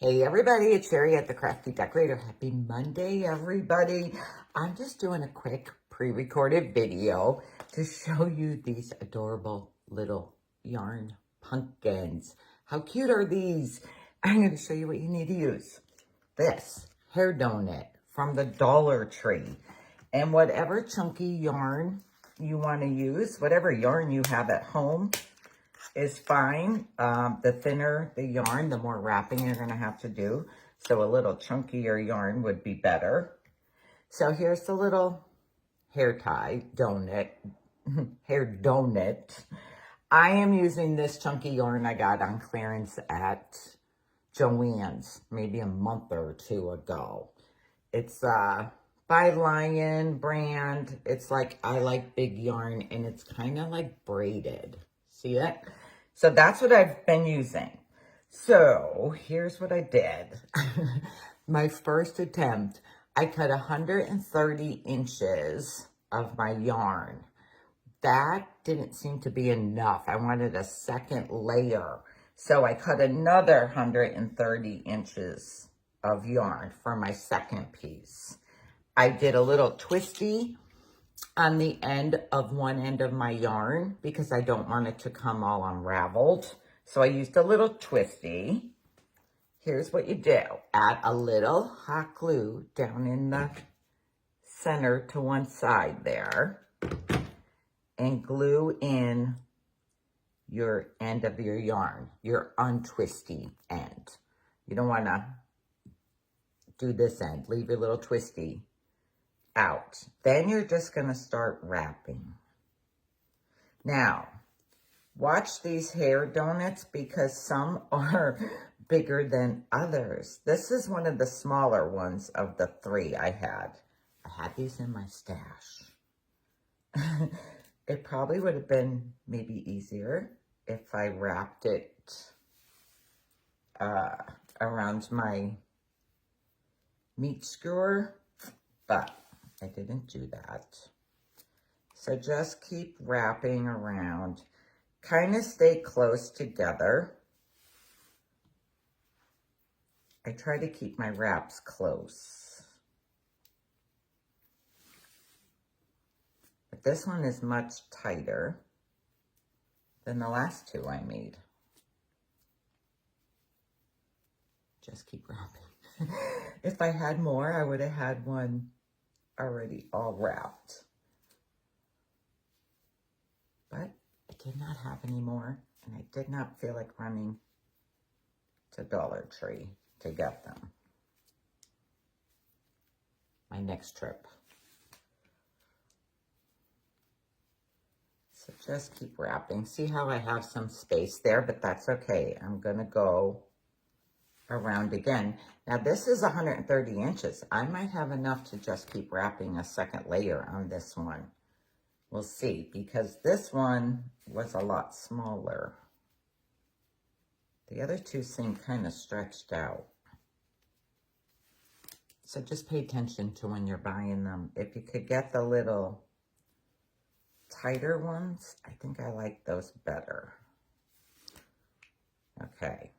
Hey everybody, it's Sherry at the Crafty Decorator. Happy Monday, everybody. I'm just doing a quick pre-recorded video to show you these adorable little yarn pumpkins. How cute are these? I'm going to show you what you need to use. This hair donut from the Dollar Tree. And whatever chunky yarn you want to use, whatever yarn you have at home, is fine. The thinner the yarn, the more wrapping you're going to have to do. So a little chunkier yarn would be better. So here's the little hair tie donut, hair donut. I am using this chunky yarn I got on clearance at Joann's maybe a month or two ago. It's by Lion brand. It's like, I like big yarn, and it's kind of like braided. See it? So that's what I've been using. So here's what I did. My first attempt, I cut 130 inches of my yarn. That didn't seem to be enough. I wanted a second layer. So I cut another 130 inches of yarn for my second piece. I did a little twisty on the end of one end of my yarn because I don't want it to come all unraveled. So I used a little twisty. Here's what you do. Add a little hot glue down in the center to one side there and glue in your end of your yarn, your untwisty end. You don't want to do this end. Leave your little twisty out. Then you're just going to start wrapping. Now, watch these hair donuts because some are bigger than others. This is one of the smaller ones of the three I had. I had these in my stash. It probably would have been maybe easier if I wrapped it around my meat skewer, but I didn't do that. So just keep wrapping around. Kind of stay close together. I try to keep my wraps close. But this one is much tighter than the last two I made. Just keep wrapping. If I had more, I would have had one already all wrapped. But I did not have any more, and I did not feel like running to Dollar Tree to get them. My next trip. So just keep wrapping. See how I have some space there, but that's okay. I'm gonna go around again. Now this is 130 inches. I might have enough to just keep wrapping a second layer on this one. We'll see, because this one was a lot smaller. The other two seem kind of stretched out. So just pay attention to when you're buying them. If you could get the little tighter ones, I think I like those better. Okay.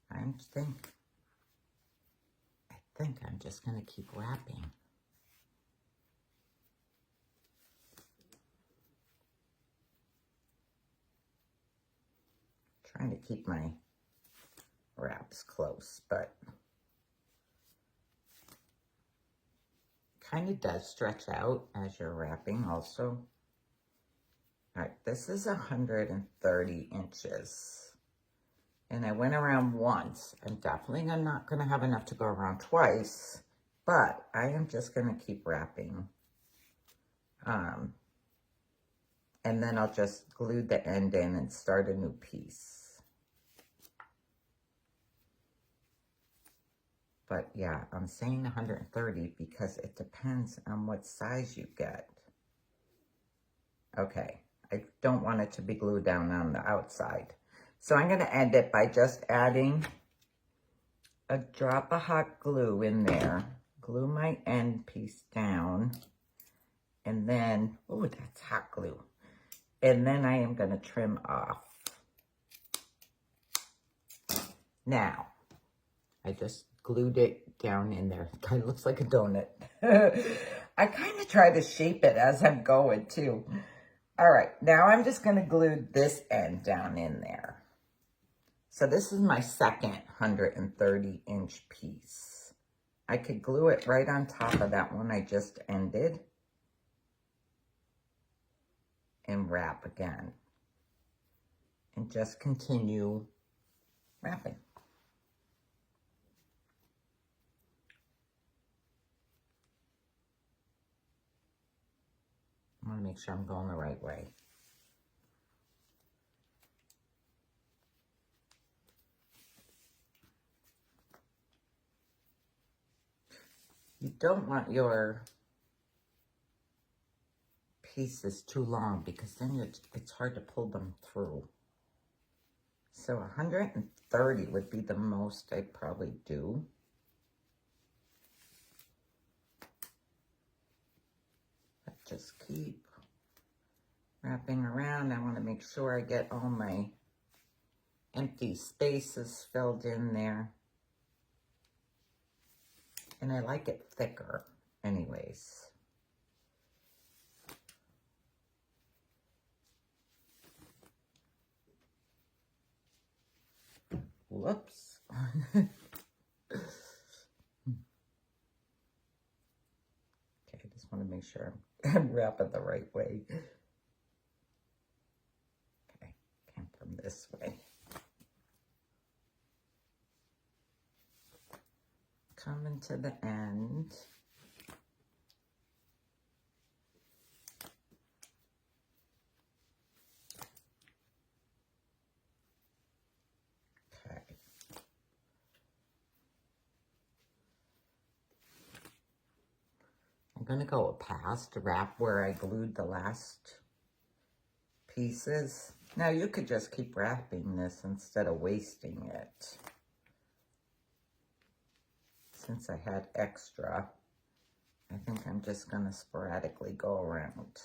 I think I'm just going to keep wrapping. Trying to keep my wraps close, but kind of does stretch out as you're wrapping also. All right, this is 130 inches. And I went around once. I'm definitely not going to have enough to go around twice, but I am just going to keep wrapping. And then I'll just glue the end in and start a new piece. But yeah, I'm saying 130 because it depends on what size you get. Okay, I don't want it to be glued down on the outside. So I'm going to end it by just adding a drop of hot glue in there. Glue my end piece down. And then, oh, that's hot glue. And then I am going to trim off. Now, I just glued it down in there. It kind of looks like a donut. I kind of try to shape it as I'm going too. All right, now I'm just going to glue this end down in there. So this is my second 130-inch piece. I could glue it right on top of that one I just ended and wrap again. And just continue wrapping. I want to make sure I'm going the right way. You don't want your pieces too long because then it's hard to pull them through. So 130 would be the most I'd probably do. But just keep wrapping around. I want to make sure I get all my empty spaces filled in there. And I like it thicker anyways. Whoops. Okay, I just want to make sure I'm wrapping the right way. Okay, came from this way. Coming to the end. Okay. I'm going to go past wrap where I glued the last pieces. Now you could just keep wrapping this instead of wasting it. Since I had extra, I think I'm just going to sporadically go around.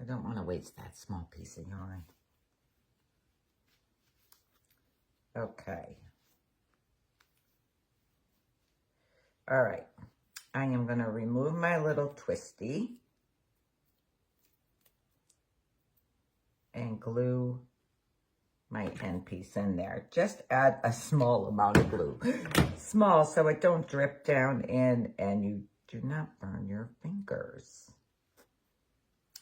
I don't want to waste that small piece of yarn. Okay. All right. I am going to remove my little twisty and glue my end piece in there. Just add a small amount of glue. Small so it don't drip down in and you do not burn your fingers.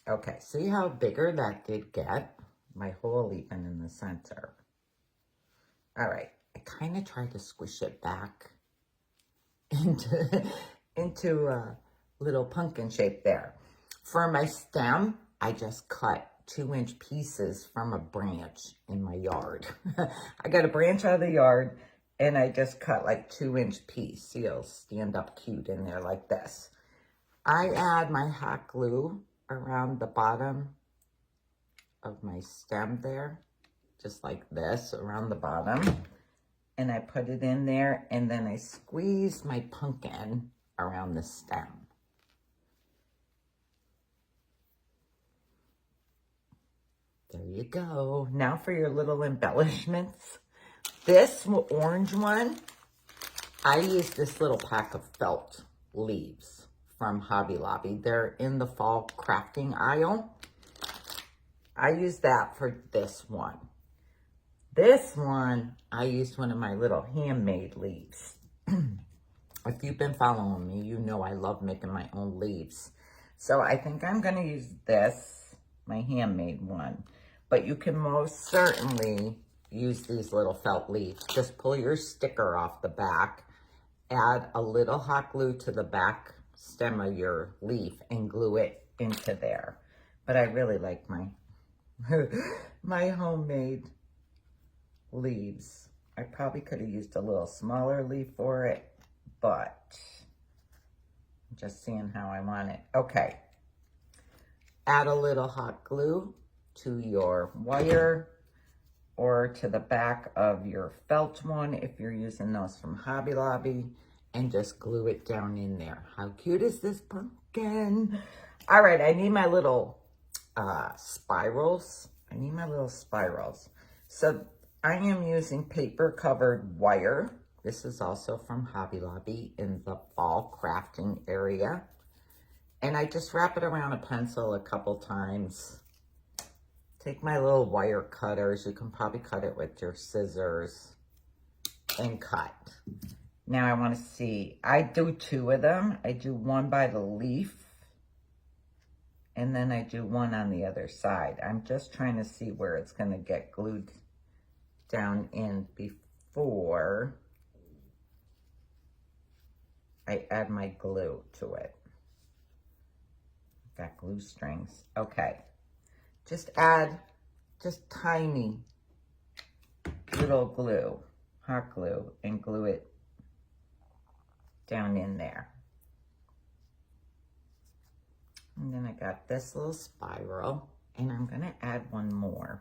Okay, see how bigger that did get? My hole even in the center. All right, I kind of tried to squish it back into a little pumpkin shape there. For my stem, I just cut 2-inch pieces from a branch in my yard. I got a branch out of the yard and I just cut like 2-inch piece. See, it'll stand up cute in there like this. I add my hot glue around the bottom of my stem there, just like this around the bottom. And I put it in there and then I squeeze my pumpkin around the stem. There you go. Now for your little embellishments. This orange one, I use this little pack of felt leaves from Hobby Lobby. They're in the fall crafting aisle. I use that for this one. This one, I used one of my little handmade leaves. If you've been following me, you know I love making my own leaves. So I think I'm going to use this, my handmade one. But you can most certainly use these little felt leaves. Just pull your sticker off the back, add a little hot glue to the back stem of your leaf and glue it into there. But I really like my my homemade leaves. I probably could have used a little smaller leaf for it, but I'm just seeing how I want it. Okay. Add a little hot glue to your wire or to the back of your felt one if you're using those from Hobby Lobby, and just glue it down in there. How cute is this pumpkin? All right, I need my little spirals. I need my little spirals. So I am using paper covered wire. This is also from Hobby Lobby in the fall crafting area. And I just wrap it around a pencil a couple times. Take my little wire cutters. You can probably cut it with your scissors and cut. Now I want to see, I do 2 of them. I do one by the leaf and then I do one on the other side. I'm just trying to see where it's going to get glued down in before I add my glue to it. Got glue strings. Okay. Just add just tiny little glue, hot glue, and glue it down in there. And then I got this little spiral, and I'm gonna add one more.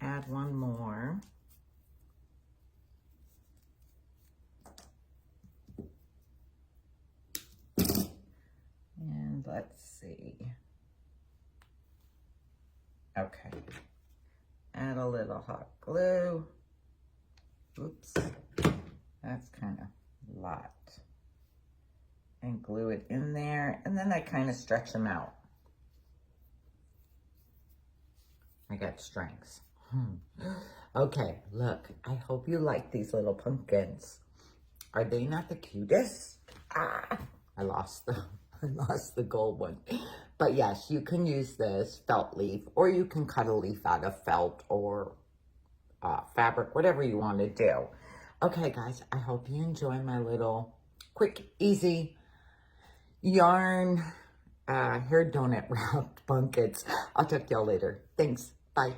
Add one more. And let's see. Okay. Add a little hot glue. Oops. That's kind of a lot. And glue it in there. And then I kind of stretch them out. I got strings. Okay, look. I hope you like these little pumpkins. Are they not the cutest? Ah, I lost the gold one. But yes, you can use this felt leaf, or you can cut a leaf out of felt or fabric, whatever you want to do. Okay, guys, I hope you enjoy my little quick, easy yarn hair donut wrapped pumpkins. I'll talk to y'all later. Thanks. Bye.